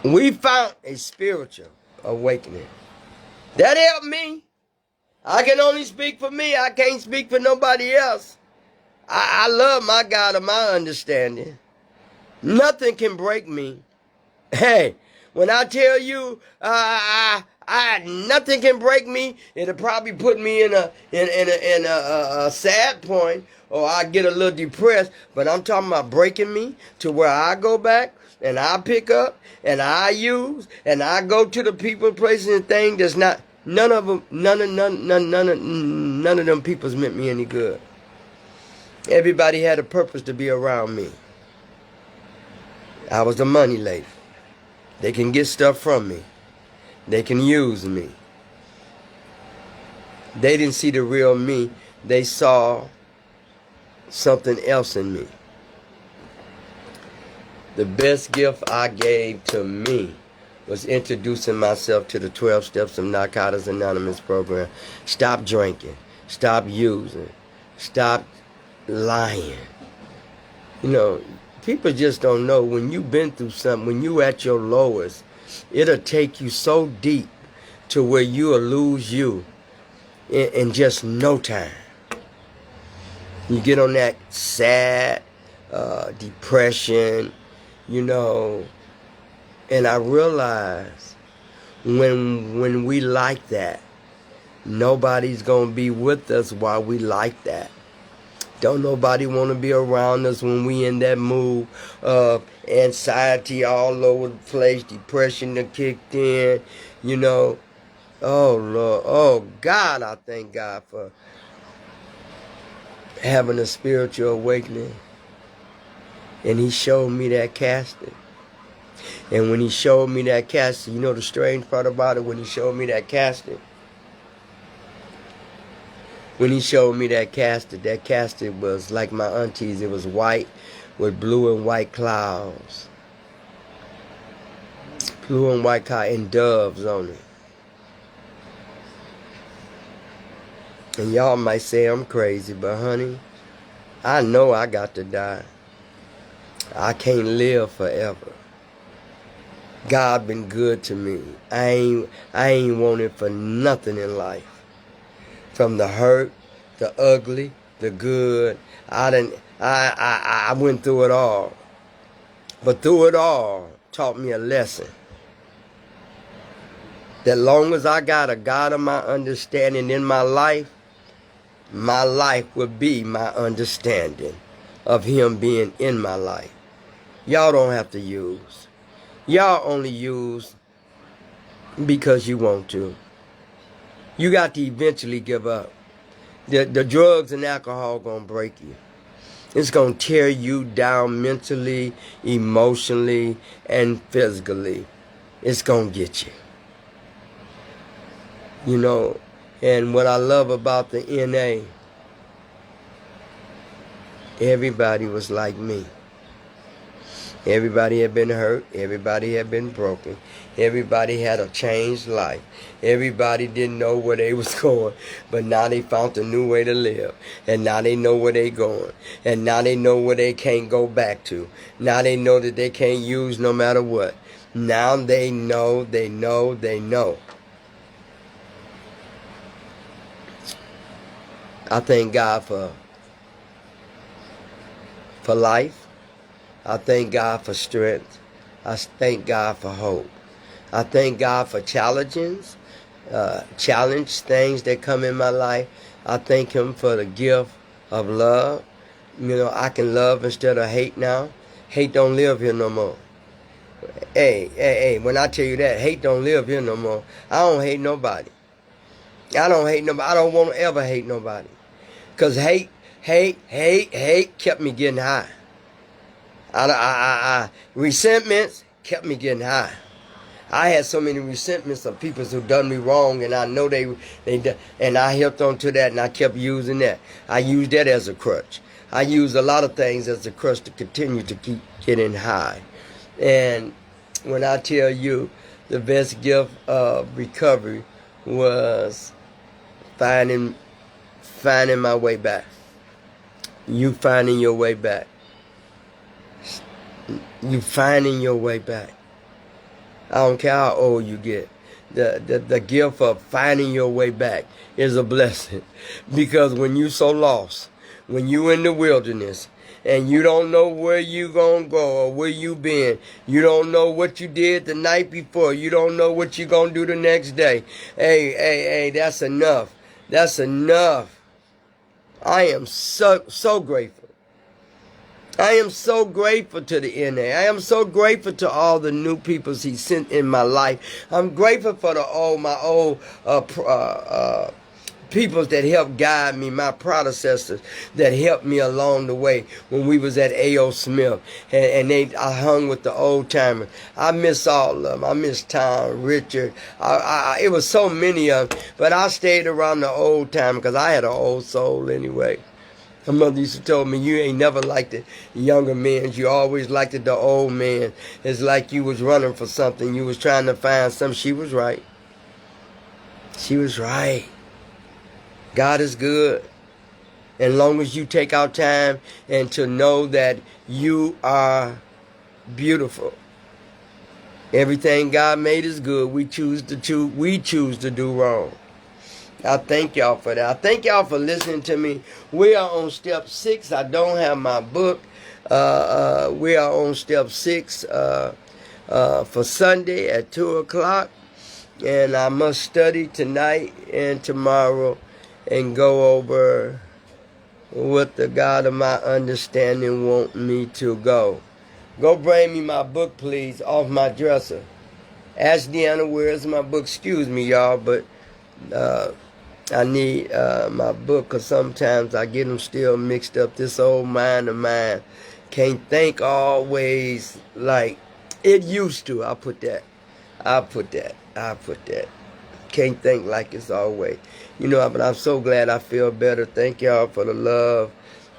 We found a spiritual awakening. That helped me. I can only speak for me. I can't speak for nobody else. I love my God of my understanding. Nothing can break me. Hey, when I tell you nothing can break me, it'll probably put me in a sad point, or I get a little depressed. But I'm talking about breaking me to where I go back and I pick up and I use and I go to the people, places, and things that's not none of them people's meant me any good. Everybody had a purpose to be around me. I was the money lady. They can get stuff from me. They can use me. They didn't see the real me. They saw something else in me. The best gift I gave to me was introducing myself to the 12 Steps of Narcotics Anonymous program. Stop drinking. Stop using. Stop lying. People just don't know when you've been through something, when you at your lowest, it'll take you so deep to where you'll lose you in just no time. You get on that sad depression, and I realize when we like that, nobody's going to be with us while we like that. Don't nobody want to be around us when we in that mood of anxiety all over the place, depression that kicked in, you know. Oh, Lord. Oh, God, I thank God for having a spiritual awakening. And he showed me that casket. And when he showed me that casket, you know the strange part about it, when he showed me that casket, that casket was like my auntie's. It was white with blue and white clouds. Blue and white clouds and doves on it. And y'all might say I'm crazy, but honey, I know I got to die. I can't live forever. God been good to me. I ain't wanted for nothing in life. From the hurt, the ugly, the good. I went through it all. But through it all, taught me a lesson. That long as I got a God of my understanding in my life will be my understanding of him being in my life. Y'all don't have to use. Y'all only use because you want to. You got to eventually give up. The drugs and alcohol gonna break you. It's gonna tear you down mentally, emotionally, and physically. It's gonna get you. You know, and what I love about the NA, everybody was like me. Everybody had been hurt. Everybody had been broken. Everybody had a changed life. Everybody didn't know where they was going. But now they found a new way to live. And now they know where they going. And now they know where they can't go back to. Now they know that they can't use no matter what. Now they know. I thank God for life. I thank God for strength. I thank God for hope. I thank God for challenge things that come in my life. I thank him for the gift of love. You know, I can love instead of hate now. Hate don't live here no more. Hey, when I tell you that, hate don't live here no more. I don't hate nobody. I don't hate nobody. I don't want to ever hate nobody. Because hate kept me getting high. Resentments kept me getting high. I had so many resentments of people who done me wrong, and I know they and I held on to that, and I kept using that. I used that as a crutch. I used a lot of things as a crutch to continue to keep getting high. And when I tell you the best gift of recovery was finding my way back. You finding your way back. You finding your way back. I don't care how old you get. The gift of finding your way back is a blessing. Because when you so lost, when you in the wilderness, and you don't know where you gonna go or where you been, you don't know what you did the night before, you don't know what you gonna do the next day. Hey, that's enough. That's enough. I am so grateful. I am so grateful to the NA. I am so grateful to all the new people he sent in my life. I'm grateful for my old people that helped guide me, my predecessors that helped me along the way when we was at A.O. Smith. And I hung with the old timers. I miss all of them. I miss Tom, Richard. It was so many of them. But I stayed around the old time because I had an old soul anyway. My mother used to tell me, you ain't never liked the younger men. You always liked the old men. It's like you was running for something. You was trying to find something. She was right. She was right. God is good. And long as you take out time and to know that you are beautiful. Everything God made is good. We choose to do wrong. I thank y'all for that. I thank y'all for listening to me. We are on step 6. I don't have my book. We are on step 6 for Sunday at 2 o'clock. And I must study tonight and tomorrow and go over what the God of my understanding want me to go. Go bring me my book, please, off my dresser. Ask Deanna, where's my book? Excuse me, y'all, but I need my book because sometimes I get them still mixed up. This old mind of mine can't think always like it used to. I put that. Can't think like it's always. But I'm so glad I feel better. Thank y'all for the love.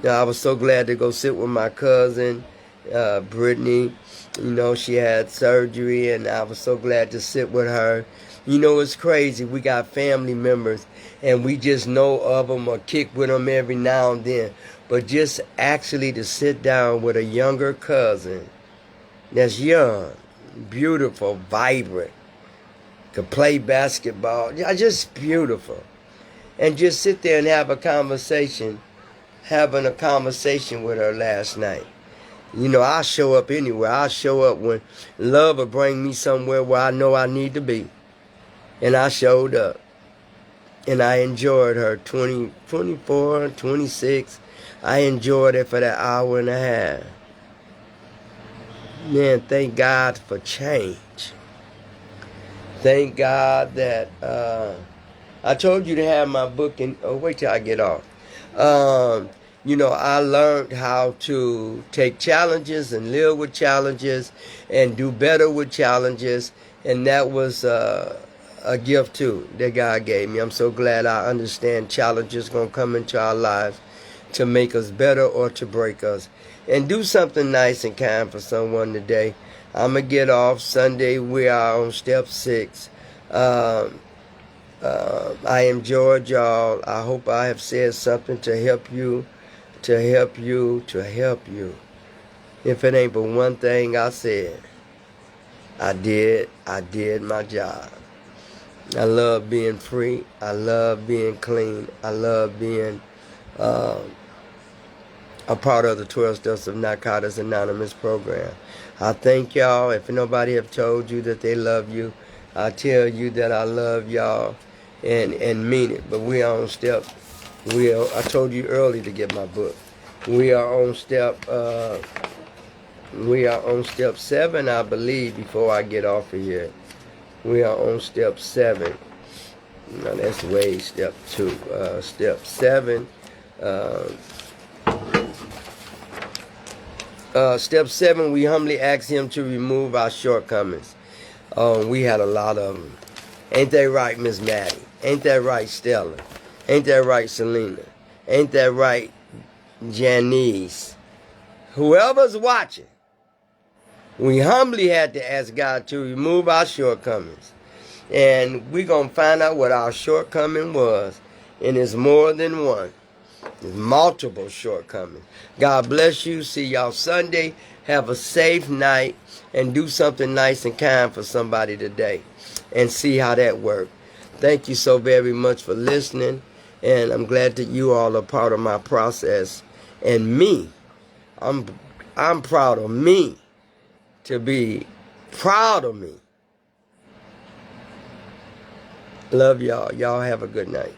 I was so glad to go sit with my cousin, Brittany. She had surgery, and I was so glad to sit with her. It's crazy. We got family members, and we just know of them or kick with them every now and then. But just actually to sit down with a younger cousin that's young, beautiful, vibrant, could play basketball, just beautiful. And just sit there and having a conversation with her last night. I'll show up anywhere. I'll show up when love will bring me somewhere where I know I need to be. And I showed up. And I enjoyed her 24, 26. I enjoyed it for that hour and a half. Man, thank God for change. Thank God that I told you to have my book in. Oh, wait till I get off. I learned how to take challenges and live with challenges and do better with challenges. And that was a gift, too, that God gave me. I'm so glad I understand challenges going to come into our lives to make us better or to break us. And do something nice and kind for someone today. I'm going to get off. Sunday, we are on step 6. I enjoyed y'all. I hope I have said something to help you. If it ain't but one thing I said, I did my job. I love being free. I love being clean. I love being a part of the 12 Steps of Narcotics Anonymous program. I thank y'all. If nobody have told you that they love you, I tell you that I love y'all and mean it. But we are on step. I told you early to get my book. We are on step 7, I believe, before I get off of here. We are on step 7. No, that's way step 2. Step 7. Step 7, we humbly ask him to remove our shortcomings. We had a lot of them. Ain't that right, Miss Maddie? Ain't that right, Stella? Ain't that right, Selena? Ain't that right, Janice? Whoever's watching, we humbly had to ask God to remove our shortcomings. And we're going to find out what our shortcoming was. And it's more than one. There's multiple shortcomings. God bless you. See y'all Sunday. Have a safe night. And do something nice and kind for somebody today. And see how that works. Thank you so very much for listening. And I'm glad that you all are part of my process. And me, I'm proud of me to be proud of me. Love y'all. Y'all have a good night.